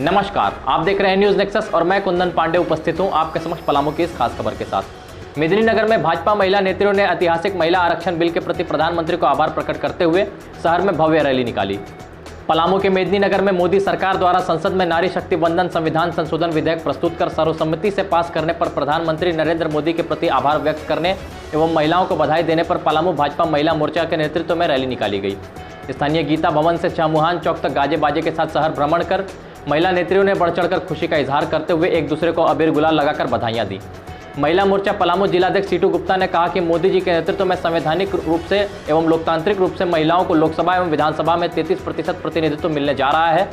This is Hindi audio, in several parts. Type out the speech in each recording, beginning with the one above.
नमस्कार, आप देख रहे हैं न्यूज नेक्सस और मैं कुंदन पांडे उपस्थित हूं आपके समक्ष पलामू की इस खास खबर के साथ। मेदिनीनगर में भाजपा महिला नेत्रियों ने ऐतिहासिक महिला आरक्षण बिल के प्रति प्रधानमंत्री को आभार प्रकट करते हुए शहर में भव्य रैली निकाली। पलामू के मेदिनीनगर में मोदी सरकार द्वारा संसद में नारी शक्ति वंदन संविधान संशोधन विधेयक प्रस्तुत कर सर्वसम्मति से पास करने पर प्रधानमंत्री नरेंद्र मोदी के प्रति आभार व्यक्त करने एवं महिलाओं को बधाई देने पर पलामू भाजपा महिला मोर्चा के नेतृत्व में रैली निकाली गई। स्थानीय गीता भवन से चमुहान चौक तक गाजे बाजे के साथ शहर भ्रमण कर महिला नेत्रियों ने बढ़ चढ़कर खुशी का इजहार करते हुए एक दूसरे को अबीर गुलाल लगाकर बधाइयां दी। महिला मोर्चा पलामू जिलाध्यक्ष सीटू गुप्ता ने कहा कि मोदी जी के नेतृत्व में संवैधानिक रूप से एवं लोकतांत्रिक रूप से महिलाओं को लोकसभा एवं विधानसभा में 33% प्रतिनिधित्व मिलने जा रहा है,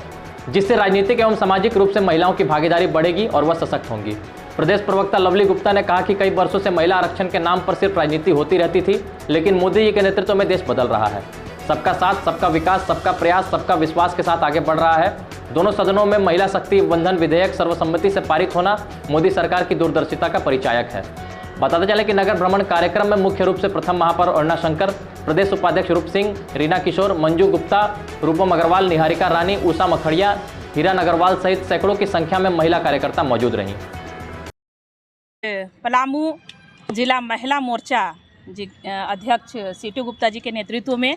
जिससे राजनीतिक एवं सामाजिक रूप से महिलाओं की भागीदारी बढ़ेगी और वह सशक्त होंगी। प्रदेश प्रवक्ता लवली गुप्ता ने कहा कि कई वर्षों से महिला आरक्षण के नाम पर सिर्फ राजनीति होती रहती थी, लेकिन मोदी जी के नेतृत्व में देश बदल रहा है। सबका साथ, सबका विकास, सबका प्रयास, सबका विश्वास के साथ आगे बढ़ रहा है। दोनों सदनों में महिला शक्ति वंदन विधेयक सर्वसम्मति से पारित होना मोदी सरकार की दूरदर्शिता का परिचायक है। बताते चले कि नगर भ्रमण कार्यक्रम में मुख्य रूप से प्रथम महापौर अरुणा शंकर, प्रदेश उपाध्यक्ष रूप सिंह, रीना किशोर, मंजू गुप्ता, रूपम अग्रवाल, निहारिका रानी, उषा मखड़िया, हिरन अग्रवाल सहित सैकड़ों की संख्या में महिला कार्यकर्ता मौजूद रहीं। पलामू जिला महिला मोर्चा जी अध्यक्ष सीटू गुप्ता जी के नेतृत्व में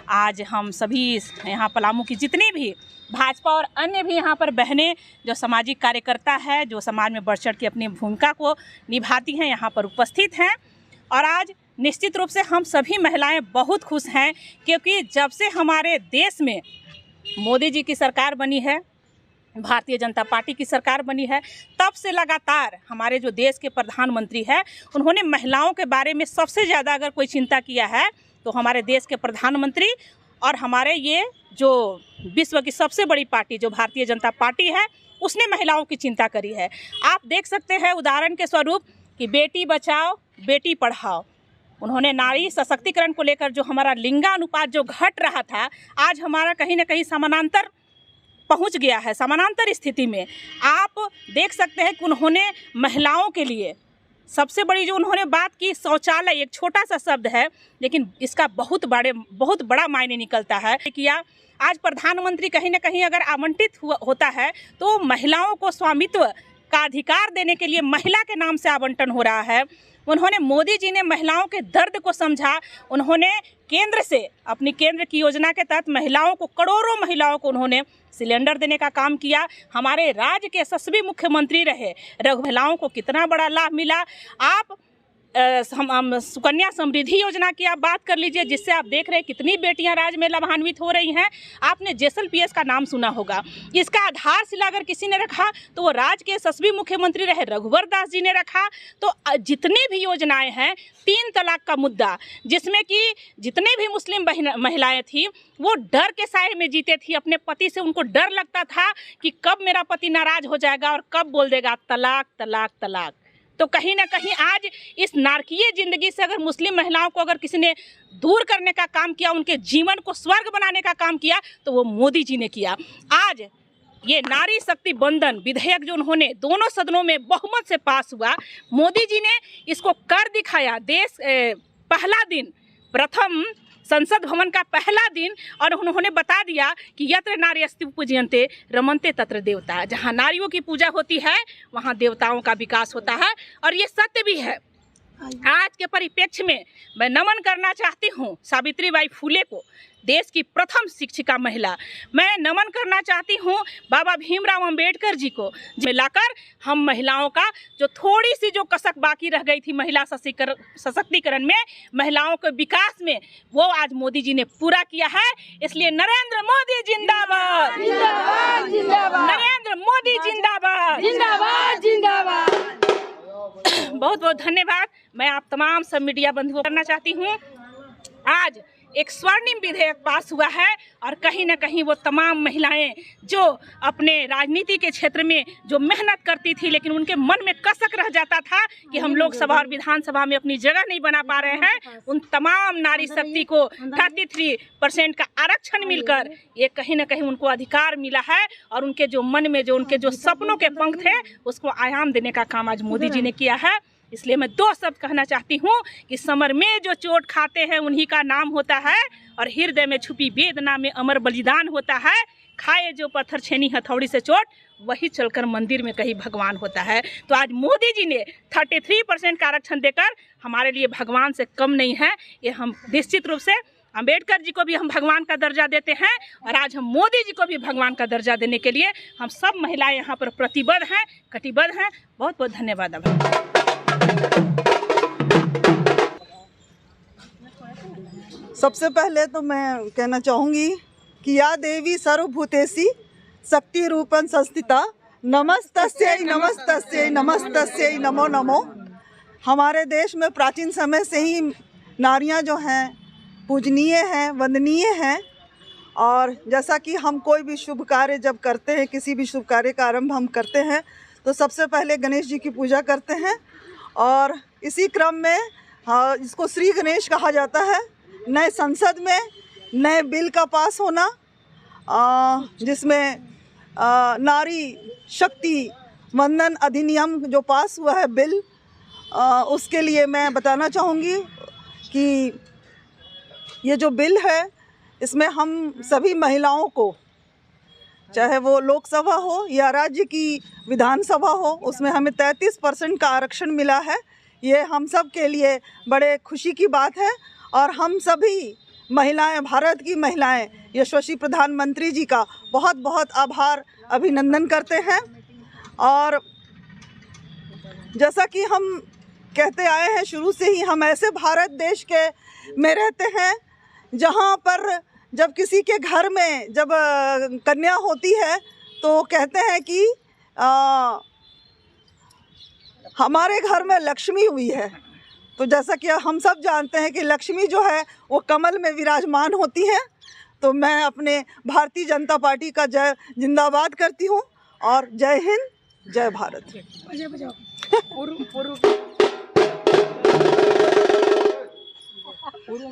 आज हम सभी यहाँ पलामू की जितनी भी भाजपा और अन्य भी यहाँ पर बहनें जो सामाजिक कार्यकर्ता है, जो समाज में बढ़ चढ़ के अपनी भूमिका को निभाती हैं, यहाँ पर उपस्थित हैं। और आज निश्चित रूप से हम सभी महिलाएं बहुत खुश हैं, क्योंकि जब से हमारे देश में मोदी जी की सरकार बनी है, भारतीय जनता पार्टी की सरकार बनी है, तब से लगातार हमारे जो देश के प्रधानमंत्री हैं, उन्होंने महिलाओं के बारे में सबसे ज़्यादा अगर कोई चिंता किया है तो हमारे देश के प्रधानमंत्री और हमारे ये जो विश्व की सबसे बड़ी पार्टी जो भारतीय जनता पार्टी है, उसने महिलाओं की चिंता करी है। आप देख सकते हैं उदाहरण के स्वरूप कि बेटी बचाओ बेटी पढ़ाओ, उन्होंने नारी सशक्तिकरण को लेकर जो हमारा लिंगानुपात जो घट रहा था, आज हमारा कहीं ना कहीं समानांतर पहुंच गया है। समानांतर स्थिति में आप देख सकते हैं कि उन्होंने महिलाओं के लिए सबसे बड़ी जो उन्होंने बात की, शौचालय एक छोटा सा शब्द है, लेकिन इसका बहुत बड़ा मायने निकलता है। किया आज प्रधानमंत्री कहीं ना कहीं अगर आवंटित होता है तो महिलाओं को स्वामित्व का अधिकार देने के लिए महिला के नाम से आवंटन हो रहा है। उन्होंने मोदी जी ने महिलाओं के दर्द को समझा, उन्होंने केंद्र से अपनी केंद्र की योजना के तहत महिलाओं को, करोड़ों महिलाओं को उन्होंने सिलेंडर देने का काम किया। हमारे राज्य के यशस्वी मुख्यमंत्री रहे रघु, महिलाओं को कितना बड़ा लाभ मिला। आप सुकन्या समृद्धि योजना की आप बात कर लीजिए, जिससे आप देख रहे हैं कितनी बेटियां राज्य में लाभान्वित हो रही हैं। आपने जेएसएलपीएस का नाम सुना होगा, इसका आधारशिला अगर किसी ने रखा तो वो राज्य के यशस्वी मुख्यमंत्री रहे रघुवर दास जी ने रखा। तो जितनी भी योजनाएं हैं, 3 तलाक का मुद्दा, जिसमें कि जितने भी मुस्लिम महिलाएं थी वो डर के साए में जीते थी अपने पति से। उनको डर लगता था कि कब मेरा पति नाराज हो जाएगा और कब बोल देगा तलाक तलाक तलाक। तो कहीं ना कहीं आज इस नारकीय ज़िंदगी से अगर मुस्लिम महिलाओं को अगर किसी ने दूर करने का काम किया, उनके जीवन को स्वर्ग बनाने का काम किया, तो वो मोदी जी ने किया। आज ये नारी शक्ति वंदन विधेयक जो उन्होंने दोनों सदनों में बहुमत से पास हुआ, मोदी जी ने इसको कर दिखाया। देश पहला दिन, प्रथम संसद भवन का पहला दिन, और उन्होंने बता दिया कि यत्र नार्यस्तु पूज्यन्ते रमन्ते तत्र देवता। जहाँ नारियों की पूजा होती है वहाँ देवताओं का विकास होता है, और ये सत्य भी है। आज के परिप्रेक्ष्य में मैं नमन करना चाहती हूँ सावित्रीबाई फुले को, देश की प्रथम शिक्षिका महिला। मैं नमन करना चाहती हूँ बाबा भीमराव अंबेडकर जी को, मिलाकर हम महिलाओं का जो थोड़ी सी जो कसक बाकी रह गई थी महिला सशक्तिकरण में, महिलाओं के विकास में, वो आज मोदी जी ने पूरा किया है। इसलिए नरेंद्र मोदी जिंदाबाद, जिंदाबाद जिंदाबाद, नरेंद्र मोदी जिंदाबाद, जिंदाबाद जिंदाबाद। बहुत बहुत धन्यवाद। मैं आप तमाम सब मीडिया बंधुओं करना चाहती हूँ। आज एक स्वर्णिम विधेयक पास हुआ है, और कहीं ना कहीं वो तमाम महिलाएं जो अपने राजनीति के क्षेत्र में जो मेहनत करती थी, लेकिन उनके मन में कसक रह जाता था कि हम लोकसभा और विधानसभा में अपनी जगह नहीं बना पा रहे हैं, उन तमाम नारी शक्ति को 33% का आरक्षण मिलकर ये कहीं ना कहीं उनको अधिकार मिला है, और उनके जो मन में जो उनके जो सपनों के पंख थे उसको आयाम देने का काम आज मोदी जी ने किया है। इसलिए मैं 2 शब्द कहना चाहती हूँ कि समर में जो चोट खाते हैं उन्हीं का नाम होता है, और हृदय में छुपी वेदना में अमर बलिदान होता है। खाए जो पत्थर छेनी हथौड़ी से चोट, वही चलकर मंदिर में कहीं भगवान होता है। तो आज मोदी जी ने 33% का आरक्षण देकर हमारे लिए भगवान से कम नहीं है। ये हम निश्चित रूप से अंबेडकर जी को भी हम भगवान का दर्जा देते हैं, और आज हम मोदी जी को भी भगवान का दर्जा देने के लिए हम सब महिलाएं यहाँ पर प्रतिबद्ध हैं, कटिबद्ध हैं। बहुत बहुत धन्यवाद। सबसे पहले तो मैं कहना चाहूँगी कि या देवी सर्वभूतेषु शक्ति रूपं संस्थिता नमस्तस्यै नमस्तस्यै नमस्तस्यै नमो नमो। हमारे देश में प्राचीन समय से ही नारियां जो हैं पूजनीय हैं, वंदनीय हैं। और जैसा कि हम कोई भी शुभ कार्य जब करते हैं, किसी भी शुभ कार्य का आरंभ हम करते हैं, तो सबसे पहले गणेश जी की पूजा करते हैं। और इसी क्रम में इसको श्री गणेश कहा जाता है। नए संसद में नए बिल का पास होना, जिसमें नारी शक्ति वंदन अधिनियम जो पास हुआ है बिल, उसके लिए मैं बताना चाहूँगी कि ये जो बिल है, इसमें हम सभी महिलाओं को, चाहे वो लोकसभा हो या राज्य की विधानसभा हो, उसमें हमें 33% का आरक्षण मिला है। ये हम सब के लिए बड़े खुशी की बात है। और हम सभी महिलाएं, भारत की महिलाएं, यशस्वी प्रधानमंत्री जी का बहुत बहुत आभार, अभिनंदन करते हैं। और जैसा कि हम कहते आए हैं शुरू से ही, हम ऐसे भारत देश के में रहते हैं जहां पर जब किसी के घर में जब कन्या होती है तो कहते हैं कि हमारे घर में लक्ष्मी हुई है। तो जैसा कि हम सब जानते हैं कि लक्ष्मी जो है वो कमल में विराजमान होती है। तो मैं अपने भारतीय जनता पार्टी का जय जिंदाबाद करती हूँ, और जय हिंद, जय भारत। पूर्व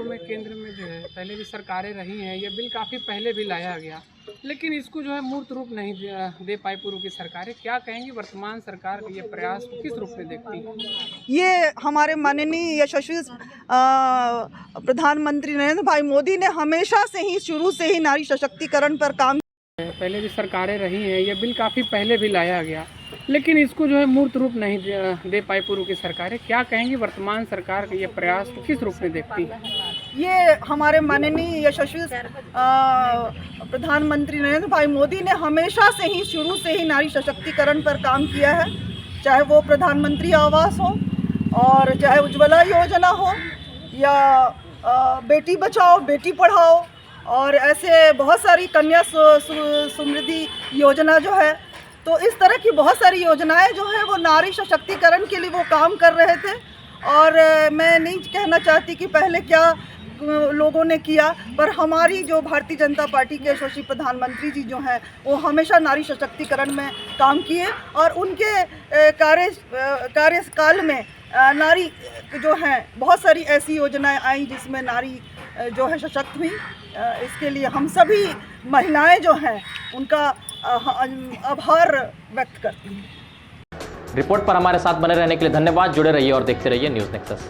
में केंद्र में जो है पहले भी सरकारें रही हैं, ये बिल काफ़ी पहले भी लाया गया, लेकिन इसको जो है मूर्त रूप नहीं दे पाई पूर्व की सरकारें। क्या कहेंगी वर्तमान सरकार का ये प्रयास को किस रूप में देखती हैं? ये हमारे माननीय यशस्वी प्रधानमंत्री नरेंद्र भाई मोदी ने हमेशा से ही, शुरू से ही नारी सशक्तिकरण पर काम। पहले भी सरकारें रही हैं, ये बिल काफ़ी पहले भी लाया गया, लेकिन इसको जो है मूर्त रूप नहीं दे पाई पूर्व की सरकारें। क्या कहेंगी वर्तमान सरकार का ये प्रयास को किस रूप में देखती हैं? ये हमारे माननीय यशस्वी प्रधानमंत्री नरेंद्र भाई मोदी ने हमेशा से ही, शुरू से ही नारी सशक्तिकरण पर काम किया है। चाहे वो प्रधानमंत्री आवास हो, और चाहे उज्ज्वला योजना हो, या बेटी बचाओ बेटी पढ़ाओ, और ऐसे बहुत सारी कन्या समृद्धि योजना जो है। तो इस तरह की बहुत सारी योजनाएं जो है वो नारी सशक्तिकरण के लिए वो काम कर रहे थे। और मैं नहीं कहना चाहती कि पहले क्या लोगों ने किया, पर हमारी जो भारतीय जनता पार्टी के यशस्वी प्रधानमंत्री जी जो हैं वो हमेशा नारी सशक्तिकरण में काम किए, और उनके कार्यकाल में नारी जो हैं बहुत सारी ऐसी योजनाएं आई जिसमें नारी जो है सशक्त हुई। इसके लिए हम सभी महिलाएं जो हैं उनका आभार व्यक्त करती हैं। रिपोर्ट पर हमारे साथ बने रहने के लिए धन्यवाद। जुड़े रहिए और देखते रहिए न्यूज़ नेक्सस।